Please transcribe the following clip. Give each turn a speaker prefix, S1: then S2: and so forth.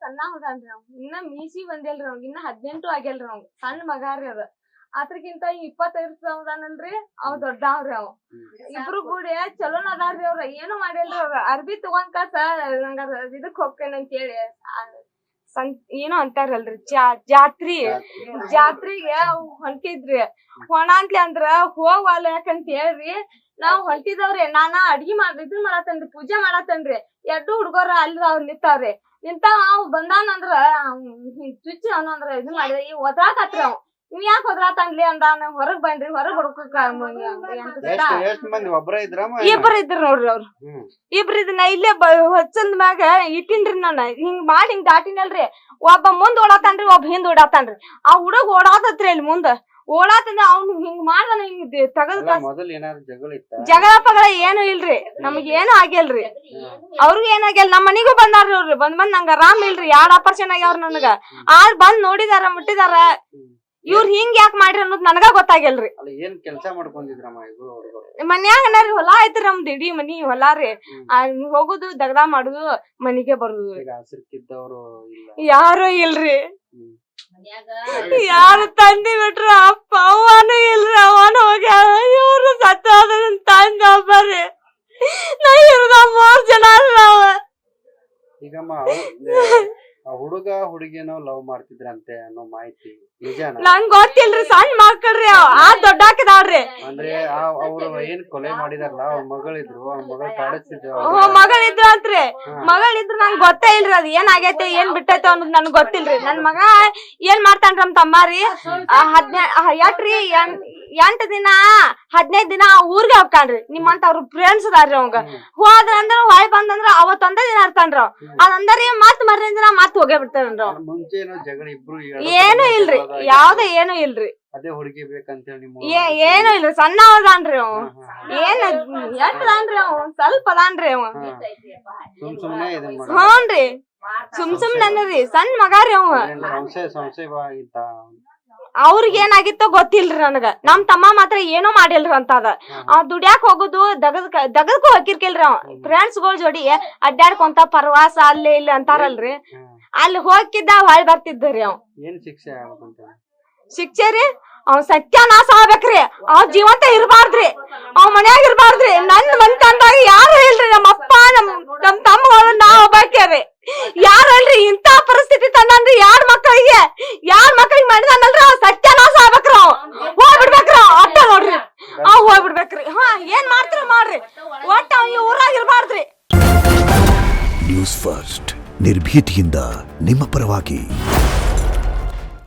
S1: ಸಣ್ಣ ಹುಡ್ರಿ ಅವ್ ಇನ್ನ ಮೀಸಿ ಬಂದಿಲ್ರಿ ಅವ್ ಇನ್ನ 18 ಆಗ್ಯಲ್ರಿ ಅವ್ ಸಣ್ಣ ಮಗಾರಿ ಅದ ಅದ್ರಕ್ಕಿಂತ 25 ಅದಾನಲ್ರಿ ಅವ್ ದೊಡ್ಡವ್ರಿ ಅವ್ ಇಬ್ರು ಕೂಡಿ ಚಲೋನ ಅದಾರ್ರಿ ಅವ್ರ ಏನು ಮಾಡಿಲ್ರಿ ಅವ್ರ ಅರ್ಬಿ ತಗೊಂಡ್ ಕಾಸ ನಂಗ ಇದಕ್ ಹೋಗ್ತೇನೆ ಅಂತ ಹೇಳಿ ಏನೋ ಅಂತಾರಲ್ರಿ ಜಾತ್ರೆಗೆ ಹೊಂಟಿದ್ರಿ ಹೊಣಾಂತ್ಲಿ ಅಂದ್ರ ಹೋಗ್ವಾಲ ಯಾಕಂತ ಹೇಳ್ರಿ ನಾವ್ ಹೊಂಟಿದವ್ರಿ ನಾನ ಅಡ್ಗಿ ಇದನ್ ಮಾಡತ್ತನ್ರಿ ಪೂಜೆ ಮಾಡತ್ತನ್ರಿ 2 ಹುಡ್ಗೋರ ಅಲ್ಲಿ ಅವ್ರ ನಿಂತಾವ್ರಿ ಅವ್ ಬಂದಾನಂದ್ರ ಚುಚ್ಚಿ ಅವನಂದ್ರ ಇದನ್ ಮಾಡಿದ ಈ ಒದ್ರಾಕತ್ರಿ ಅವ್ ನೀವ್ ಯಾಕೆ ಒದ್ರಾತನ್ಲಿ ಅಂದ ಹೊರಗ್ ಬನ್ರಿ ಹೊರಗ್ ಹೊಡ್ಕ ಇಬ್ರು ಇದ್ರ ನೋಡ್ರಿ ಅವ್ರು ಇಬ್ರು ಇದನ್ನ ಇಲ್ಲೇ ಹೊಚ್ಚಂದ್ ಮ್ಯಾಗ ಇಟ್ಟಿನ್ರಿ ನಾನ ಹಿಂಗ್ ಮಾಡಿ ಹಿಂಗ್ ದಾಟಿನಲ್ರಿ ಒಬ್ಬ ಮುಂದ್ ಓಡಾತಾನ್ರಿ ಒಬ್ಬ ಹಿಂದ್ ಓಡಾತಾನ್ರಿ ಆ ಹುಡುಗ ಓಡಾತತ್ರಿ ಅಲ್ಲಿ ಮುಂದ ಓಡಾತಂದ ಅವ್ನು ಹಿಂಗ್ ಮಾಡ್ದಾನ ಹಿಂಗ್ ತಗದ್ ಜಗಳ ಪಗಳ ಏನು ಇಲ್ರಿ ನಮಗ್ ಏನು ಆಗಿಲ್ರಿ ಅವ್ರಿಗೂ ಏನಾಗ್ಯಲ್ ನಮ್ ಮನಿಗೂ ಬಂದಾರ್ರಿ ಅವ್ರಿ ಬಂದ್ ನಂಗ ಆರಾಮ್ ಇಲ್ರಿ 2 ಆಪರೇಷನ್ ಆಗ್ಯಾವ್ರ ನನಗ ಬಂದ್ ನೋಡಿದಾರ ಮುಟ್ಟಿದಾರ ಇವ್ರ ಹಿಂಗ್ ಯಾಕೆ ಮಾಡ್ರಿ ಅನ್ನೋದ್ ನನಗ ಗೊತ್ತಾಗಿಲ್ರಿ ಮನ್ಯಾಗ ಹೊಲ ಐತ್ರಿ ನಮ್ದು ಇಡೀ ಮನಿ ಹೊಲ ರೀ ಹೋಗುದು ದಗದ ಮಾಡುದು ಮನಿಗೆ ಬರುದು ಯಾರು ಇಲ್ರಿ ಯಾರು ತಂದಿ ಬಿಟ್ರ ಅಪ್ಪ ಅವನು ಇಲ್ರಿ ಅವನು ಹೋಗಿ ಇವ್ರು ಸತ್ತ ತಂದ ಒಬ್ಬರಿ ನಾ ಇವ್ರದ 3 ಜನ ನಾವ
S2: ಹುಡುಗ ಹುಡುಗಿನೋ ಲವ್ ಮಾಡ್ತಿದ್ರಂತೆ ಅನ್ನೋ ಮಾಹಿತಿ
S1: ನಂಗ್ ಗೊತ್ತಿಲ್ರಿ ಸಣ್ಣ ಮಕ್ಕಳ್ರಿ ದೊಡ್ಡಾಕದಾವ್ರಿ
S2: ಅಂದ್ರೆ ಅವ್ರು ಏನ್ ಕೊಲೆ ಮಾಡಿದಾರಲ್ಲ ಅವ್ರ ಮಗಳಿದ್ರು ಅವ್ರ ಮಗಳು ಕಾಡಿಸ್ತಿದ್ರು
S1: ಮಗಳಿದ್ರು ಅಂತ್ರಿ ಮಗಳಿದ್ರು ನಂಗ್ ಗೊತ್ತೇ ಇಲ್ರಿ ಅದ್ ಏನ್ ಆಗೈತೆ ಏನ್ ಬಿಟ್ಟೈತೆ ಅನ್ನೋದ್ ನನ್ಗ್ ಗೊತ್ತಿಲ್ರಿ ನನ್ ಮಗ ಏನ್ ಮಾಡ್ತಾನ್ರಿ ನಮ್ ತಮ್ಮಾರಿ 8 ದಿನ 15 ದಿನ ಊರ್ಗೆ ಹೋಗ್ತಾನ್ರಿ ನಿಮ್ಮಂತ ಅವ್ರ ಫ್ರೆಂಡ್ಸ್ ಅದಾರ್ರಿ ಅವಂಗ ಹೋದ್ರಂದ್ರ ಹೊಳ್ ಬಂದಂದ್ರ ಅವತ್ತೊಂದ ದಿನ ಇರ್ತಾನ್ರಿ ಅದಂದ್ರಿ ಮತ್ ಮರ್ರಿ ದಿನ ಮತ್ ಹೋಗೇ ಬಿಡ್ತಾನ್ರಿ ಏನು ಇಲ್ರಿ ಯಾವ್ದೇ ಏನು ಇಲ್ರಿ
S2: ಅದೇ ಹುಡುಗಿ ಬೇಕಂತ
S1: ಏನು ಇಲ್ರಿ ಸಣ್ಣ ಅದಾನ್ರಿ ಅವ ಏನ್ ಎಷ್ಟದಾನ್ರಿ ಅವ ಸ್ವಲ್ಪ ಅದಾನ್ರಿ ಅವ ಹ್ಞೂನ್ರಿ ಸುಮ್ನೆ ಸಣ್ಣ ಮಗಾರಿ ಅವ ಅವ್ರಿಗೆ ಏನಾಗಿತ್ತೋ ಗೊತ್ತಿಲ್ರಿ ನನಗ ನಮ್ ತಮ್ಮ ಮಾತ್ರ ಏನೋ ಮಾಡಿಲ್ರಿ ಅಂತದ ದುಡ್ಯಾಕ್ ಹೋಗುದು ದಗದಕ್ಕೂ ಹೋಗಿರ್ಕಿಲ್ರಿ ಅವ ಫ್ರೆಂಡ್ಸ್ ಗಳ ಜೋಡಿ ಅಡ್ಡಾಡ್ಕೊಂತ ಪ್ರವಾಸ ಅಲ್ಲಿ ಇಲ್ಲಿ ಅಂತಾರಲ್ರಿ ಅಲ್ಲಿ ಹೋಗಿದ್ದ ಹೊಳ್ ಬರ್ತಿದ್ರಿ ಅವ್ ಶಿಕ್ಷೆ ರೀ ಅವ್ ಸತ್ಯಾನಾಶ ಆಗ್ಬೇಕ್ರಿ ಅವ್ ಜೀವಂತ ಇರ್ಬಾರ್ದ್ರಿ ಅವ್ ಮನ್ಯಾಗ ಇರ್ಬಾರ್ದ್ರಿ ನನ್ ಮನ್ ತಂದಾಗ ಯಾರು ಇಲ್ರಿ ನಮ್ಮ ಅಪ್ಪ ನಮ್ ತಮ್ಮಗಳು ನಾವ್ ಒಬ್ಬಾಕ್ಯಾರಿ ಯಾರು ಇಲ್ರಿ ಇಂತ ಪರಿಸ್ಥಿತಿ ತಂದನ್ರಿ ಯಾರ್ ಮಕ್ಕಳಿಗೆ ಮಾಡಿದಾನಲ್ರಿ ಅವ್ ಸತ್ಯಾನಾಶ ಆಗ್ಬೇಕ್ರಿ ಅವ್ ಹೋಗ್ಬಿಡ್ಬೇಕ್ರಿ ಅಟ್ಟ ನೋಡ್ರಿ ಅವ್ ಹೋಗ್ಬಿಡ್ಬೇಕ್ರಿ ಏನ್ ಮಾಡ್ತೀರ ಮಾಡ್ರಿ ಒಟ್ಟ ಅವ್ ಈ ಊರಾಗ ಇರ್ಬಾರ್ದ್ರಿ.
S3: ನ್ಯೂಸ್ ಫಸ್ಟ್ ನಿರ್ಭೀತಿಯಿಂದ ನಿಮ್ಮ ಪರವಾಗಿ.